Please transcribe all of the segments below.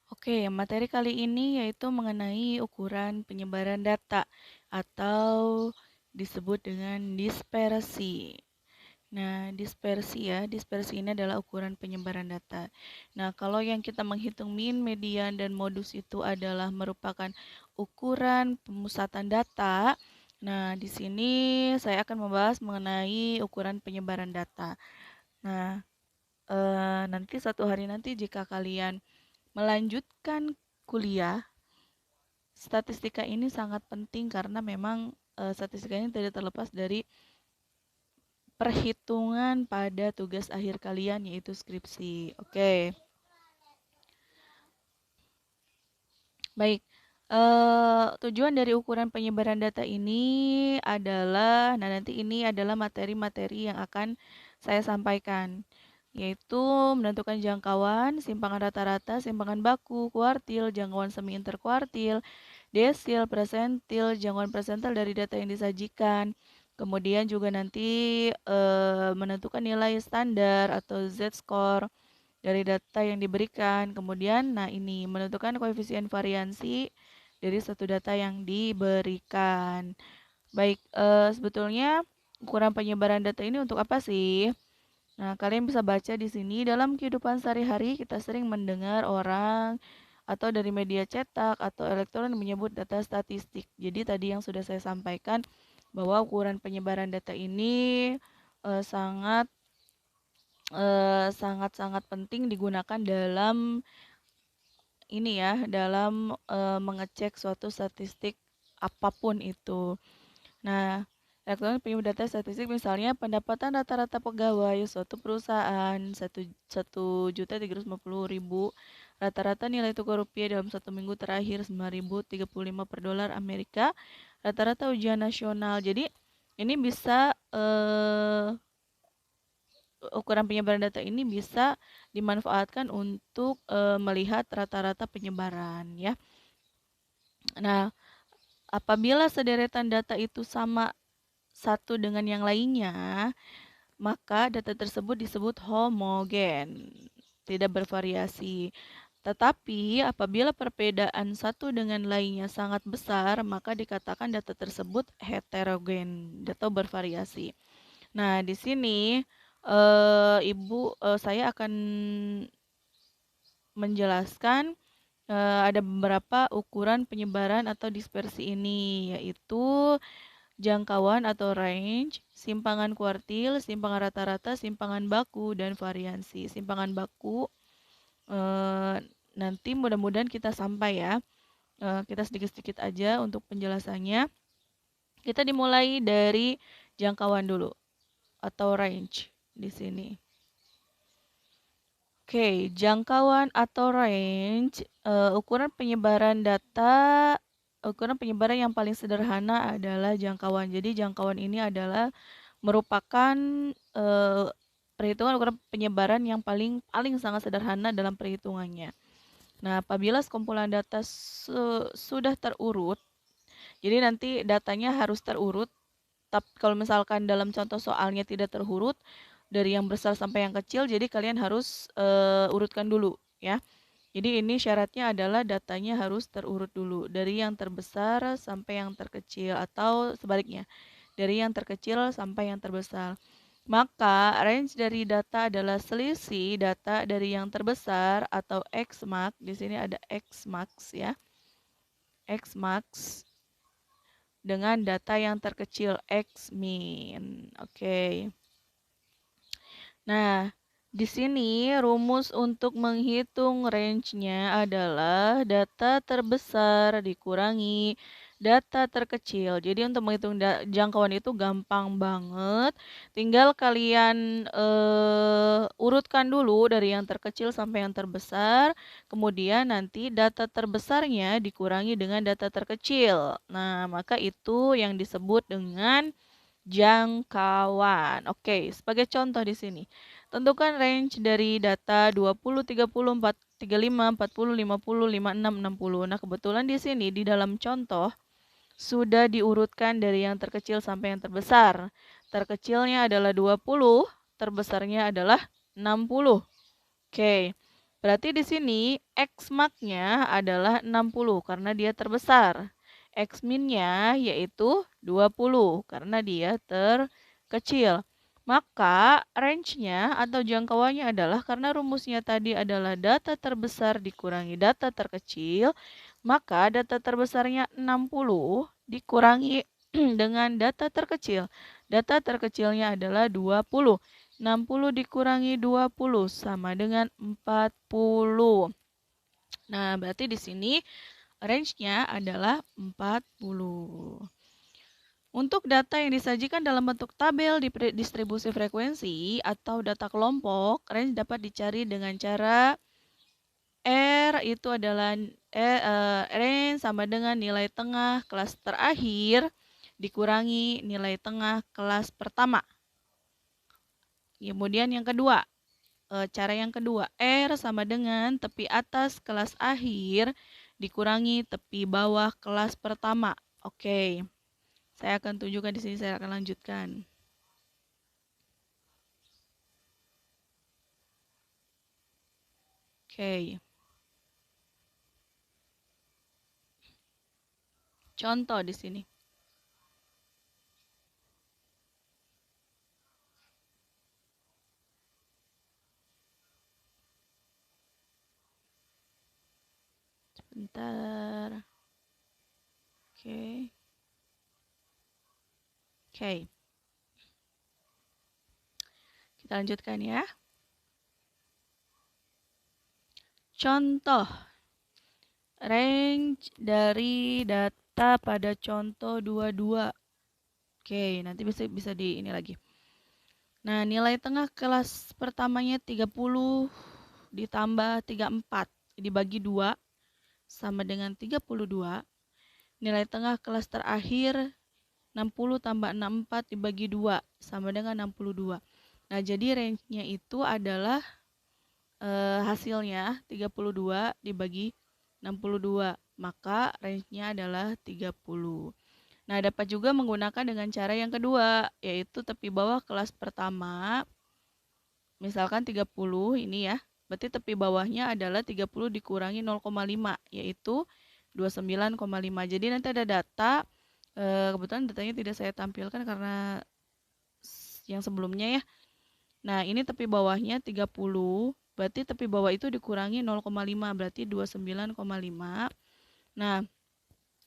Oke, materi kali ini yaitu mengenai ukuran penyebaran data atau disebut dengan dispersi. Nah, dispersi ini adalah ukuran penyebaran data. Nah, kalau yang kita menghitung min, median, dan modus itu adalah merupakan ukuran pemusatan data. Nah, di sini saya akan membahas mengenai ukuran penyebaran data. Nah, nanti suatu hari nanti jika kalian melanjutkan kuliah, statistika ini sangat penting karena memang statistika ini tidak terlepas dari perhitungan pada tugas akhir kalian yaitu skripsi. Oke. Baik. Tujuan dari ukuran penyebaran data ini adalah, nah nanti ini adalah materi-materi yang akan saya sampaikan, yaitu menentukan jangkauan, simpangan rata-rata, simpangan baku, kuartil, jangkauan semi interkuartil, desil, persentil, jangkauan persentil dari data yang disajikan. Kemudian juga nanti menentukan nilai standar atau Z-score dari data yang diberikan. Kemudian, nah ini menentukan koefisien variansi dari satu data yang diberikan. Baik, sebetulnya ukuran penyebaran data ini untuk apa sih? Nah, kalian bisa baca di sini dalam kehidupan sehari-hari kita sering mendengar orang atau dari media cetak atau elektronik menyebut data statistik. Jadi tadi yang sudah saya sampaikan bahwa ukuran penyebaran data ini sangat sangat-sangat penting digunakan dalam ini ya, dalam mengecek suatu statistik apapun itu. Nah, elektronik penyebut data statistik misalnya pendapatan rata-rata pegawai suatu perusahaan 1.350.000, rata-rata nilai tukar rupiah dalam satu minggu terakhir 9.035 per dolar Amerika, rata-rata ujian nasional. Jadi ini bisa ukuran penyebaran data ini bisa dimanfaatkan untuk melihat rata-rata penyebaran ya. Nah, apabila sederetan data itu sama satu dengan yang lainnya, maka data tersebut disebut homogen, tidak bervariasi. Tetapi apabila perbedaan satu dengan lainnya sangat besar, maka dikatakan data tersebut heterogen atau bervariasi. Nah, di sini saya akan menjelaskan ada beberapa ukuran penyebaran atau dispersi ini, yaitu jangkauan atau range, simpangan kuartil, simpangan rata-rata, simpangan baku, dan variansi. Simpangan baku nanti mudah-mudahan kita sampai ya. Kita sedikit-sedikit aja untuk penjelasannya. Kita dimulai dari jangkauan dulu atau range di sini. Oke, jangkauan atau range, ukuran penyebaran yang paling sederhana adalah jangkauan. Jadi jangkauan ini adalah merupakan perhitungan ukuran penyebaran yang paling sangat sederhana dalam perhitungannya. Nah, apabila sekumpulan data sudah terurut, jadi nanti datanya harus terurut. Tapi kalau misalkan dalam contoh soalnya tidak terurut dari yang besar sampai yang kecil, jadi kalian harus urutkan dulu ya. Jadi ini syaratnya adalah datanya harus terurut dulu dari yang terbesar sampai yang terkecil atau sebaliknya dari yang terkecil sampai yang terbesar. Maka range dari data adalah selisih data dari yang terbesar atau X-max. Di sini ada X-max ya. X-max dengan data yang terkecil X-min. Oke. Nah, di sini rumus untuk menghitung range-nya adalah data terbesar dikurangi data terkecil. Jadi untuk menghitung jangkauan itu gampang banget. Tinggal kalian urutkan dulu dari yang terkecil sampai yang terbesar. Kemudian nanti data terbesarnya dikurangi dengan data terkecil. Nah, maka itu yang disebut dengan jangkauan. Oke, sebagai contoh di sini. Tentukan range dari data 20, 30, 4, 35, 40, 50, 56, 60. Nah, kebetulan di sini di dalam contoh sudah diurutkan dari yang terkecil sampai yang terbesar. Terkecilnya adalah 20, terbesarnya adalah 60. Oke. Berarti di sini X max-nya adalah 60 karena dia terbesar. X min-nya yaitu 20 karena dia terkecil. Maka range-nya atau jangkauannya adalah karena rumusnya tadi adalah data terbesar dikurangi data terkecil, maka data terbesarnya 60 dikurangi dengan data terkecil. Data terkecilnya adalah 20. 60 dikurangi 20 sama dengan 40. Nah, berarti di sini range-nya adalah 40. Untuk data yang disajikan dalam bentuk tabel di distribusi frekuensi atau data kelompok, range dapat dicari dengan cara R itu adalah range sama dengan nilai tengah kelas terakhir dikurangi nilai tengah kelas pertama. Kemudian yang kedua, cara yang kedua, R sama dengan tepi atas kelas akhir dikurangi tepi bawah kelas pertama. Oke, saya akan tunjukkan di sini, saya akan lanjutkan. Oke. Contoh di sini. Sebentar. Oke. Oke. Kita lanjutkan ya. Contoh. Range dari data pada contoh 22. Oke, nanti bisa di ini lagi. Nah, nilai tengah kelas pertamanya 30 ditambah 34 dibagi 2 sama dengan 32. Nilai tengah kelas terakhir 60 tambah 64 dibagi 2 sama dengan 62. Nah, jadi range-nya itu adalah hasilnya 32 dibagi 62. Maka range-nya adalah 30. Nah, dapat juga menggunakan dengan cara yang kedua, yaitu tepi bawah kelas pertama. Misalkan 30 ini ya. Berarti tepi bawahnya adalah 30 dikurangi 0,5, yaitu 29,5. Jadi nanti ada data, kebetulan datanya tidak saya tampilkan karena yang sebelumnya ya. Nah, ini tepi bawahnya 30, berarti tepi bawah itu dikurangi 0,5, berarti 29,5. Nah,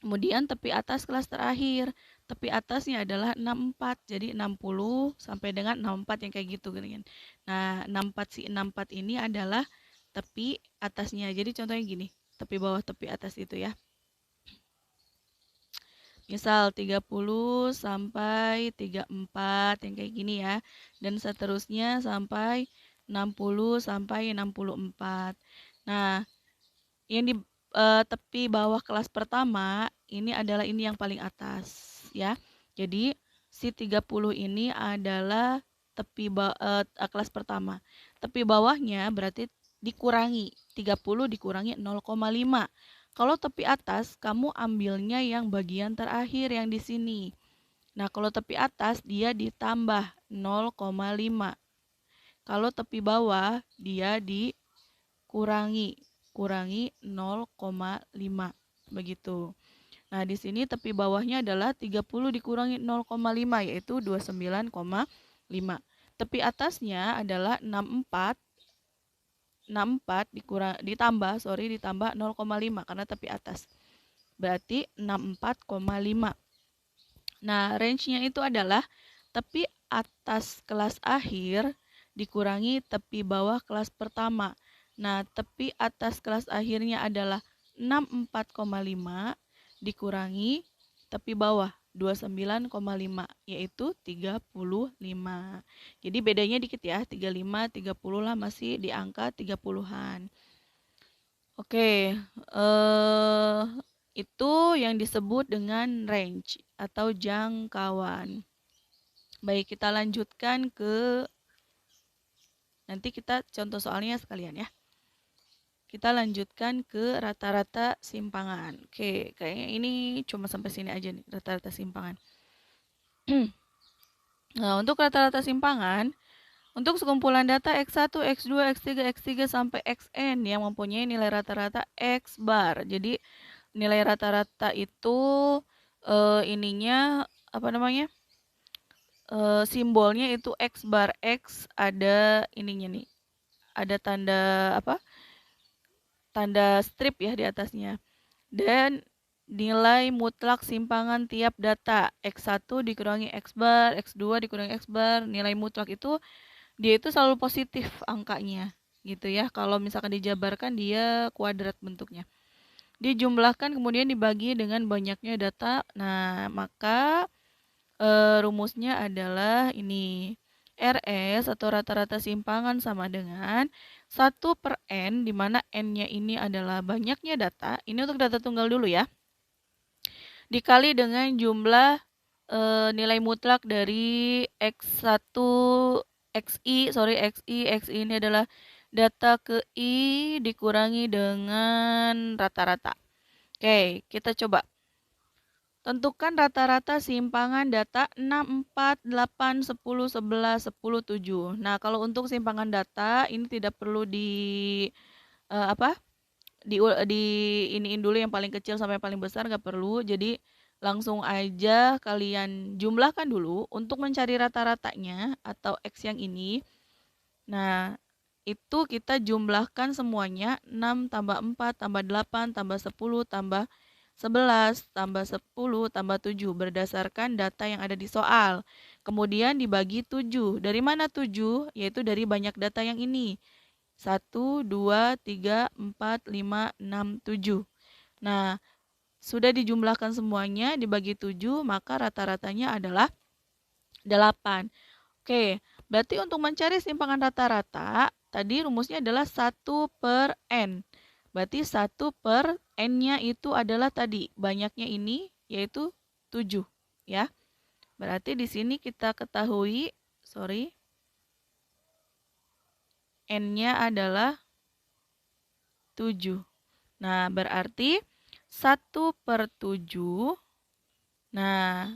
kemudian tepi atas kelas terakhir, tepi atasnya adalah 64, jadi 60 sampai dengan 64 yang kayak gitu kan. Nah, 64 ini adalah tepi atasnya. Jadi contohnya gini, tepi bawah tepi atas itu ya. Misal 30 sampai 34 yang kayak gini ya. Dan seterusnya sampai 60 sampai 64. Nah, yang di tepi bawah kelas pertama ini adalah ini yang paling atas ya. Jadi si 30 ini adalah tepi kelas pertama. Tepi bawahnya berarti dikurangi 30 dikurangi 0,5. Kalau tepi atas kamu ambilnya yang bagian terakhir yang di sini. Nah, kalau tepi atas dia ditambah 0,5. Kalau tepi bawah dia dikurangi 0,5 begitu. Nah, di sini tepi bawahnya adalah 30 dikurangi 0,5 yaitu 29,5. Tepi atasnya adalah 64 ditambah 0,5 karena tepi atas. Berarti 64,5. Nah, range-nya itu adalah tepi atas kelas akhir dikurangi tepi bawah kelas pertama. Nah, tepi atas kelas akhirnya adalah 64,5 dikurangi tepi bawah 29,5 yaitu 35. Jadi bedanya dikit ya, 35, 30 lah masih di angka 30-an. Oke, itu yang disebut dengan range atau jangkauan. Baik, kita lanjutkan ke nanti kita contoh soalnya sekalian ya. Kita lanjutkan ke rata-rata simpangan. Oke, kayaknya ini cuma sampai sini aja nih, rata-rata simpangan. Nah, untuk rata-rata simpangan, Untuk sekumpulan data X1, X2, X3, X3 sampai Xn yang mempunyai nilai rata-rata X bar. Jadi nilai rata-rata itu ininya apa namanya? Simbolnya itu X bar. X ada ininya nih. Ada tanda apa? Tanda strip ya di atasnya. Dan nilai mutlak simpangan tiap data X1 dikurangi X bar, X2 dikurangi X bar. Nilai mutlak itu dia itu selalu positif angkanya gitu ya. Kalau misalkan dijabarkan dia kuadrat bentuknya. Dijumlahkan kemudian dibagi dengan banyaknya data. Nah, maka rumusnya adalah ini. RS atau rata-rata simpangan sama dengan 1 per N, di mana N-nya ini adalah banyaknya data. Ini untuk data tunggal dulu ya. Dikali dengan jumlah nilai mutlak dari X1, XI ini adalah data ke I dikurangi dengan rata-rata. Oke, kita coba. Tentukan rata-rata simpangan data 6, 4, 8, 10, 11, 10, 7. Nah, kalau untuk simpangan data ini tidak perlu apa? Di iniin dulu yang paling kecil sampai yang paling besar, nggak perlu. Jadi langsung aja kalian jumlahkan dulu untuk mencari rata-ratanya atau X yang ini. Nah, itu kita jumlahkan semuanya 6 tambah 4 tambah 8 tambah 10 tambah 11 tambah 10 tambah 7 berdasarkan data yang ada di soal. Kemudian dibagi 7. Dari mana 7? Yaitu dari banyak data yang ini. 1, 2, 3, 4, 5, 6, 7. Nah, sudah dijumlahkan semuanya dibagi 7, maka rata-ratanya adalah 8. Oke, berarti untuk mencari simpangan rata-rata, tadi rumusnya adalah 1 per N. Berarti 1 per N-nya itu adalah tadi, banyaknya ini, yaitu 7. Ya, berarti di sini kita ketahui, N-nya adalah 7. Nah, berarti 1 per 7. Nah,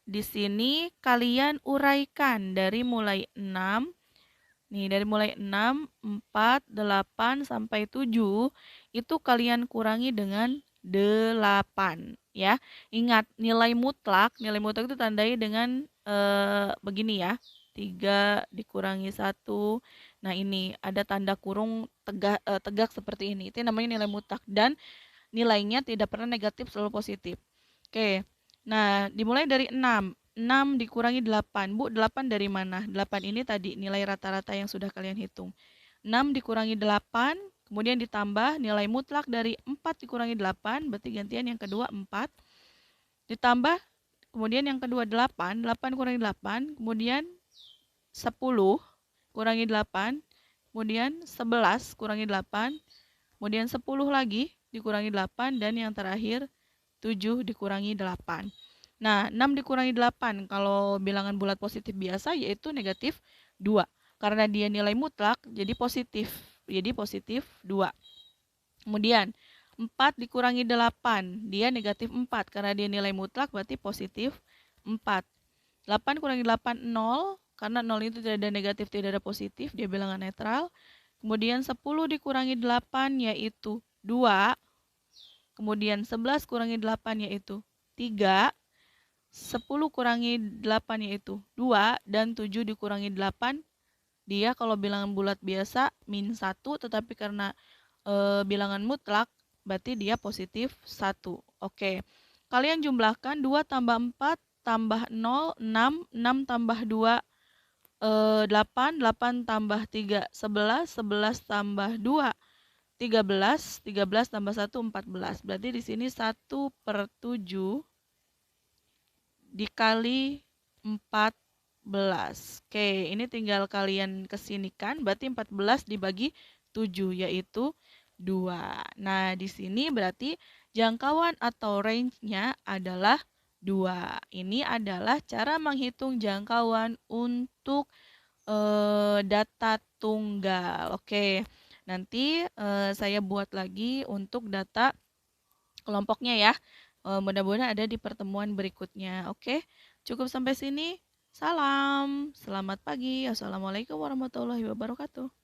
di sini kalian uraikan dari mulai 6. Nih, dari mulai 6, 4, 8, sampai 7, itu kalian kurangi dengan 8. Ya, ingat nilai mutlak itu tandai dengan begini ya. 3 dikurangi 1. Nah, ini ada tanda kurung tegak seperti ini. Itu namanya nilai mutlak. Dan nilainya tidak pernah negatif, selalu positif. Oke, nah dimulai dari 6. 6 dikurangi 8. Bu, 8 dari mana? 8 ini tadi nilai rata-rata yang sudah kalian hitung. 6 dikurangi 8, kemudian ditambah nilai mutlak dari 4 dikurangi 8, berarti gantian yang kedua 4. Ditambah, kemudian yang kedua 8, 8 kurangi 8, kemudian 10 kurangi 8, kemudian 11 kurangi 8, kemudian 10 lagi dikurangi 8, dan yang terakhir 7 dikurangi 8. Nah, 6 dikurangi 8 kalau bilangan bulat positif biasa yaitu negatif 2. Karena dia nilai mutlak jadi positif. Jadi positif 2. Kemudian 4 dikurangi 8, dia negatif 4 karena dia nilai mutlak berarti positif 4. 8 kurangi 8 0, karena 0 itu tidak ada negatif, tidak ada positif, dia bilangan netral. Kemudian 10 dikurangi 8 yaitu 2. Kemudian 11 kurangi 8 yaitu 3. 10 kurangi 8 yaitu 2. Dan 7 dikurangi 8, dia kalau bilangan bulat biasa min 1. Tetapi karena bilangan mutlak, berarti dia positif 1. Oke, kalian jumlahkan 2 tambah 4 tambah 0, 6. 6 tambah 2, 8. 8 tambah 3, 11. 11 tambah 2, 13. 13 tambah 1, 14. Berarti di sini 1 per 7 dikali 14. Oke, ini tinggal kalian kesinikan. Berarti 14 dibagi 7, yaitu 2. Nah, di sini berarti jangkauan atau range-nya adalah 2. Ini adalah cara menghitung jangkauan untuk data tunggal. Oke, nanti saya buat lagi untuk data kelompoknya ya. Mudah-mudahan ada di pertemuan berikutnya. Oke, cukup sampai sini. Salam, selamat pagi. Assalamualaikum warahmatullahi wabarakatuh.